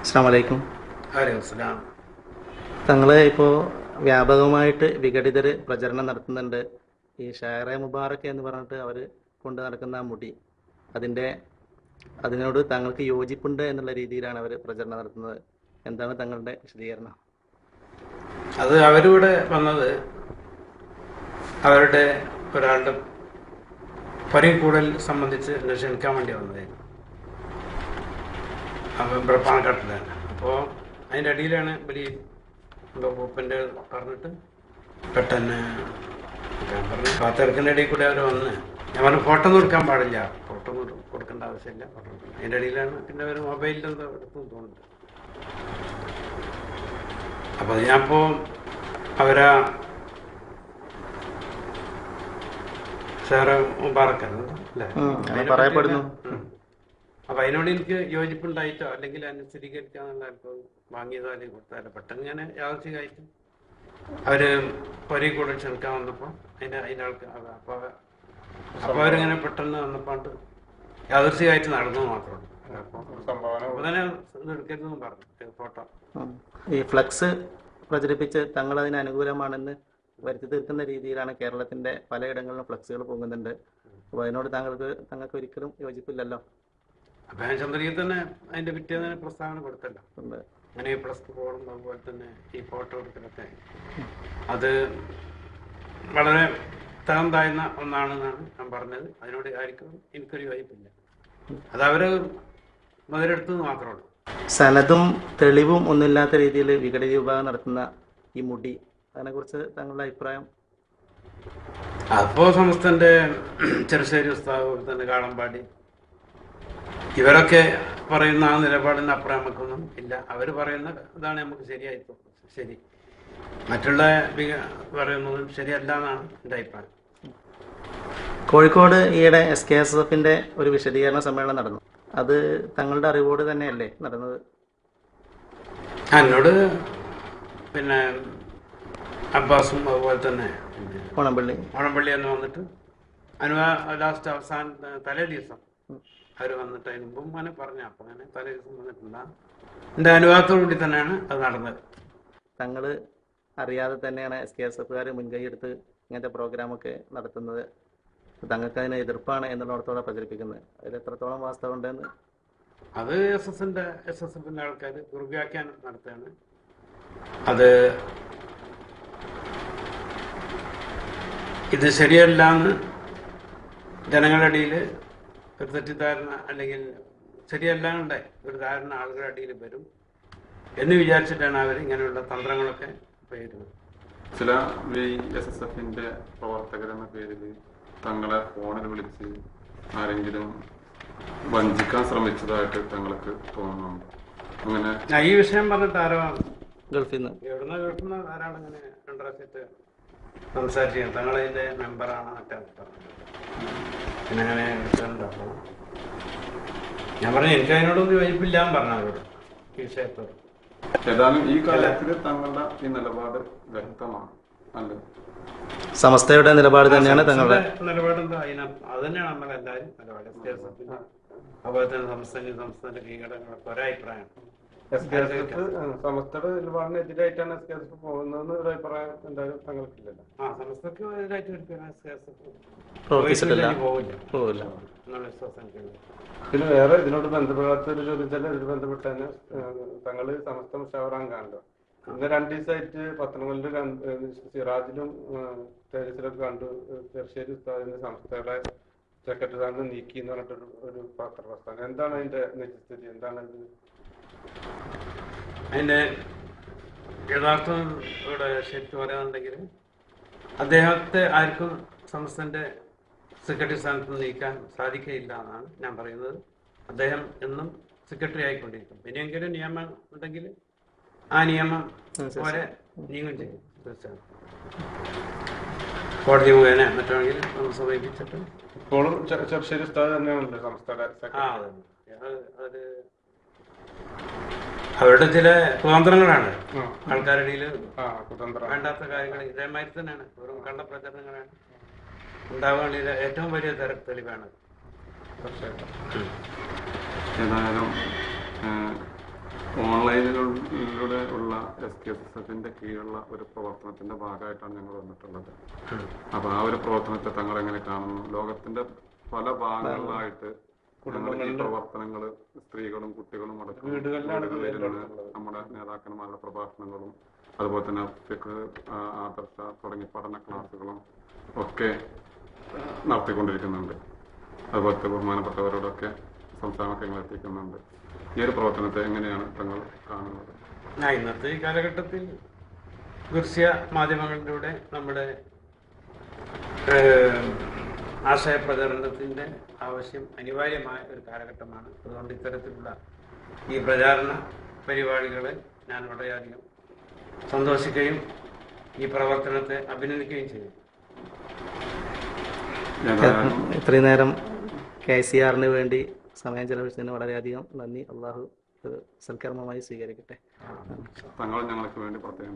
അസ്സലാമു അലൈക്കും. അലൈഹിസ്സലാം. തങ്ങൾ ഇപ്പോൾ വ്യാപകമായിട്ട് വിഘടിതർ പ്രചരണം നടത്തുന്നുണ്ട്. ഈ ഷായറെ മുബാറക്ക് എന്ന് പറഞ്ഞിട്ട് അവർ കൊണ്ട് നടക്കുന്ന ആ മുടി അതിനോട് തങ്ങൾക്ക് യോജിപ്പുണ്ട് എന്നുള്ള രീതിയിലാണ് അവർ പ്രചരണം നടത്തുന്നത്. എന്താണ് തങ്ങളുടെ വിശദീകരണം? അത് അവരിവിടെ വന്നത് അവരുടെ ഒരാളുടെ പരികൂടൽ സംബന്ധിച്ച് എന്നെ ക്ഷണിക്കാൻ വേണ്ടി വന്നതായിരുന്നു. അപ്പം ഇവിടെ പാണക്കാട്ടിലാണ്. അപ്പോൾ അതിൻ്റെ അടിയിലാണ് വലിയ പൂപ്പൻ്റെ പറഞ്ഞിട്ട് പെട്ടെന്ന് ഞാൻ പറഞ്ഞു കാത്തിറക്കുന്ന ഇടയിൽ കൂടെ അവർ വന്ന് ഞാൻ പറഞ്ഞു ഫോട്ടോ ഒന്നും എടുക്കാൻ പാടില്ല, ഫോട്ടോ ഒന്നും കൊടുക്കേണ്ട ആവശ്യമില്ല. അതിൻ്റെ അടിയിലാണ് പിന്നെ അവർ മൊബൈലിലെന്തോ എടുത്തു തോന്നുന്നുണ്ട്. അപ്പോൾ ഞാനിപ്പോൾ അവരാ ഷെയർ മുബാറക്കല്ലേ പറയപ്പെടുന്നു. അപ്പൊ അതിനോട് എനിക്ക് യോജിപ്പുണ്ടായിട്ടോ അല്ലെങ്കിൽ അതിനെ സ്ഥിരീകരിക്കാന്നുള്ള അല്പം വാങ്ങിയതോ അല്ലെങ്കിൽ കൊടുത്താലോ പെട്ടെന്ന് ഞാൻ യാദൃശ്ചികമായിട്ട് അവര് പൊരേ കൂടെ ക്ഷണിക്കാൻ വന്നപ്പോൾ അതിന്റെ ആൾക്ക് അപ്പൊ അവരിങ്ങനെ പെട്ടെന്ന് വന്നപ്പോണ്ട് യാദൃശ്ചികമായിട്ട് നടന്നു മാത്രമേ അപ്പൊ തന്നെ എടുക്കരുതെന്നും പറഞ്ഞു ഫോട്ടോ. ഈ ഫ്ലക്സ് പ്രചരിപ്പിച്ച് തങ്ങൾ അതിന് അനുകൂലമാണെന്ന് വരുത്തി തീർക്കുന്ന രീതിയിലാണ് കേരളത്തിന്റെ പലയിടങ്ങളിലും ഫ്ലക്സുകൾ പോകുന്നുണ്ട്. അപ്പോൾ അതിനോട് തങ്ങൾക്ക് ഒരിക്കലും യോജിപ്പില്ലല്ലോ. അപ്പൊ ഞാൻ ചന്ദ്രികയിൽ തന്നെ അതിന്റെ പിറ്റേന്ന് പ്രസ്താവന കൊടുത്തല്ലോ. അങ്ങനെ ഈ പ്ലസ് പോകണം, അതുപോലെ തന്നെ ഈ ഫോട്ടോ എടുക്കലൊക്കെ അത് വളരെ തരം താഴ്ന്ന ഒന്നാണെന്നാണ് ഞാൻ പറഞ്ഞത്. അതിനോട് ആർക്കും എനിക്കൊരു യോജിപ്പില്ല. അത് അവര് മുതലെടുത്തത് മാത്രമേ ഉള്ളൂ. സനതും തെളിവും ഒന്നുമില്ലാത്ത രീതിയിൽ വിഘടിത വിഭാഗം നടത്തുന്ന ഈ മുടി, അതിനെക്കുറിച്ച് തങ്ങളുടെ അഭിപ്രായം? അപ്പോ സമസ്തന്റെ ചെറുശ്ശേരി ഉസ്താദ് തന്നെ കാളമ്പാടി ഇവരൊക്കെ പറയുന്ന ആ നിലപാടിന് അപ്പുറം നമുക്കൊന്നും ഇല്ല. അവർ പറയുന്ന ഇതാണ് നമുക്ക് ശരിയായി ശരി, മറ്റുള്ള പറയുന്നതും ശരിയല്ല എന്നാണ് എൻ്റെ അഭിപ്രായം. കോഴിക്കോട് ഈയിടെ SKSF ഒരു വിശദീകരണ സമ്മേളനം നടന്നു. അത് തങ്ങളുടെ അറിവോട് തന്നെയല്ലേ നടന്നത്? പിന്നെ അബ്ബാസും അതുപോലെ തന്നെ ഓണംപള്ളി എന്ന് വന്നിട്ട് ലാസ്റ്റ് അവസാന തലേ ദിവസം അവർ വന്നിട്ട് അതിന് മുമ്പ് അങ്ങനെ പറഞ്ഞു. അപ്പൊ അങ്ങനെ തലേ ദിവസം വന്നിട്ടില്ല. എന്റെ അനുവാദത്തോടു കൂടി തന്നെയാണ് അത് നടന്നത്. തങ്ങൾ അറിയാതെ തന്നെയാണ് SKSF മുൻകൈ എടുത്ത് ഇങ്ങനത്തെ പ്രോഗ്രാമൊക്കെ നടത്തുന്നത്. തങ്ങൾക്ക് അതിന് എതിർപ്പാണ് എന്നുള്ളടത്തോടെ പ്രചരിപ്പിക്കുന്നത്. അതിൽ എത്രത്തോളം വാസ്തവം ഉണ്ടെന്ന്? അത് SSFന്റെ ആൾക്കാർ ദുർവ്യാഖ്യാനം നടത്തുകയാണ്. അത് ഇത് ശരിയല്ല എന്ന് ജനങ്ങളുടെ ഇടയിൽ ഒരു തെറ്റിദ്ധാരണ അല്ലെങ്കിൽ ശരിയല്ലാണ്ട് ഒരു ധാരണ ആളുകളുടെ ഇടയിൽ വരും എന്ന് വിചാരിച്ചിട്ടാണ് അവർ ഇങ്ങനെയുള്ള തന്ത്രങ്ങളൊക്കെ ഉപയോഗിക്കുന്നത്. ചില SSFന്റെ പ്രവർത്തകരെന്ന പേരിൽ തങ്ങളെ ഫോണിൽ വിളിച്ച് ആരെങ്കിലും വഞ്ചിക്കാൻ ശ്രമിച്ചതായിട്ട് തങ്ങൾക്ക് തോന്നുന്നുണ്ട്? അങ്ങനെ ഈ വിഷയം പറഞ്ഞിട്ട് ആരോ ഗൾഫിൽ നിന്ന് ആരാളിങ്ങനെ രണ്ടരസെറ്റ് സംസാരിച്ചു. തങ്ങളതിന്റെ മെമ്പറാണ് മറ്റേ പിന്നെ അങ്ങനെ വിഷയമുണ്ടോ? ഞാൻ പറഞ്ഞു എനിക്ക് അതിനോടൊന്നും യോജിപ്പില്ല എന്ന് പറഞ്ഞു അവരോട് ഈ വിഷയത്തോട്. ഏതായാലും ഈ കാര്യത്തിൽ തങ്ങളുടെ ഈ നിലപാട് വ്യക്തമാണ് അല്ലേ? സമസ്തയുടെ നിലപാട് തന്നെയാണ് തങ്ങളുടെ നിലപാടെന്താ അത് തന്നെയാണ് നമ്മളെല്ലാവരും നിലപാട്. അതുപോലെ തന്നെ സംസ്ഥാന കീഴടങ്ങളൊക്കെ ഒരഭിപ്രായമാണ്. സമസ്തയുടെ നിലപാടിന് എതിരായിട്ടാണ് SKSF പോകുന്നതെന്ന് ഒരു അഭിപ്രായം എന്തായാലും തങ്ങൾക്കില്ലല്ലോ. സമസ്തക്ക് എതിരായിട്ട് പ്രവർത്തിച്ചിട്ടില്ല, പോവില്ല. പിന്നെ വേറെ ഇതിനോട് ബന്ധപ്പെടാത്തൊരു ചോദിച്ചാൽ ഇതിൽ ബന്ധപ്പെട്ട് തന്നെ തങ്ങള് സമസ്ത മുഷാവറാങ്കാണല്ലോ. ഇന്ന് 2 ദിവസമായിട്ട് പത്തനംതിട്ടയിൽ സിറാജിലും തേജസിലൊക്കെ കണ്ടു ചെറുശ്ശേരി ഉസ്താദിന്റെ സംസ്ഥയുടെ സെക്രട്ടറി സ്ഥാനം നീക്കി എന്ന് പറഞ്ഞിട്ടൊരു ഒരു പത്രപ്രസ്ഥാനം. എന്താണ് അതിന്റെ നിജസ്ഥിതി? എന്താണ് ഇത്? അതിന്റെ യഥാർത്ഥം ഇവിടെ ശരിക്കും പറയാനുണ്ടെങ്കിൽ അദ്ദേഹത്തെ ആർക്കും സംസ്ഥാനത്തിന്റെ സെക്രട്ടറി സ്ഥാനത്ത് നീക്കാൻ സാധിക്കുകയില്ല എന്നാണ് ഞാൻ പറയുന്നത്. അദ്ദേഹം എന്നും സെക്രട്ടറി ആയിക്കൊണ്ടിരിക്കും. ഇനിയെങ്കിലും നിയമം ഉണ്ടെങ്കിൽ ആ നിയമം പോലെ നീങ്ങും ചെയ്യും. തീർച്ചയായും കോടതി മുഖേന മറ്റാണെങ്കിൽ നമ്മൾ സമീപിച്ചിട്ട് ഇപ്പോഴും ചെറുശ്ശേരി ഉസ്താദ് തന്നെയാണല്ലോ സംസ്ഥയുടെ അത് അവരുടെ ചില കുതന്ത്രങ്ങളാണ്. ആൾക്കാരുടെ ഇടയിൽ വേണ്ടാത്ത കാര്യങ്ങൾ ഇതേമാതിരി തന്നെയാണ്. വെറും കള്ള പ്രചരണങ്ങളാണ് ഉണ്ടാവാനുള്ള ഏറ്റവും വലിയ തെളിവാണ്. ഏതായാലും ഓണം ഓൺലൈനിലൂടെ ഉള്ള SKSSFന്റെ കീഴിലുള്ള ഒരു പ്രവർത്തനത്തിന്റെ ഭാഗമായിട്ടാണ് ഞങ്ങൾ വന്നിട്ടുള്ളത്. അപ്പൊ ആ ഒരു പ്രവർത്തനത്തെ തങ്ങൾ എങ്ങനെ കാണുന്നു? ലോകത്തിന്റെ പല ഭാഗങ്ങളിലായിട്ട് ഞങ്ങളുടെ ഈ പ്രവർത്തനങ്ങൾ സ്ത്രീകളും കുട്ടികളും അടക്കം വീടുകളിലിരുന്ന് നമ്മുടെ നേതാക്കന്മാരുടെ പ്രഭാഷണങ്ങളും അതുപോലെ തന്നെ ആദർശ തുടങ്ങിയ പഠന ക്ലാസുകളും ഒക്കെ നടത്തിക്കൊണ്ടിരിക്കുന്നുണ്ട്. അതുപോലത്തെ ബഹുമാനപ്പെട്ടവരോടൊക്കെ സംസ്ഥാനമൊക്കെ ഞങ്ങൾ എത്തിക്കുന്നുണ്ട്. ഈ ഒരു പ്രവർത്തനത്തെ എങ്ങനെയാണ് തങ്ങൾ കാണുന്നത്? ഇന്നത്തെ ഈ കാലഘട്ടത്തിൽ ദൃശ്യ മാധ്യമങ്ങളിലൂടെ നമ്മുടെ ആശയപ്രചരണത്തിന്റെ ആവശ്യം അനിവാര്യമായ ഒരു കാലഘട്ടമാണ്. അതുകൊണ്ട് ഇത്തരത്തിലുള്ള ഈ പ്രചാരണ പരിപാടികളെ ഞാൻ വളരെയധികം സന്തോഷിക്കുകയും ഈ പ്രവർത്തനത്തെ അഭിനന്ദിക്കുകയും ചെയ്യും. ഇത്രയും നേരം KCR-ന് വേണ്ടി സമയം ചെലവഴിച്ചതിന് വളരെയധികം നന്ദി. അള്ളാഹു സൽക്കർമ്മമായി സ്വീകരിക്കട്ടെ. തങ്ങൾ ഞങ്ങൾക്ക് വേണ്ടി പ്രത്യേകം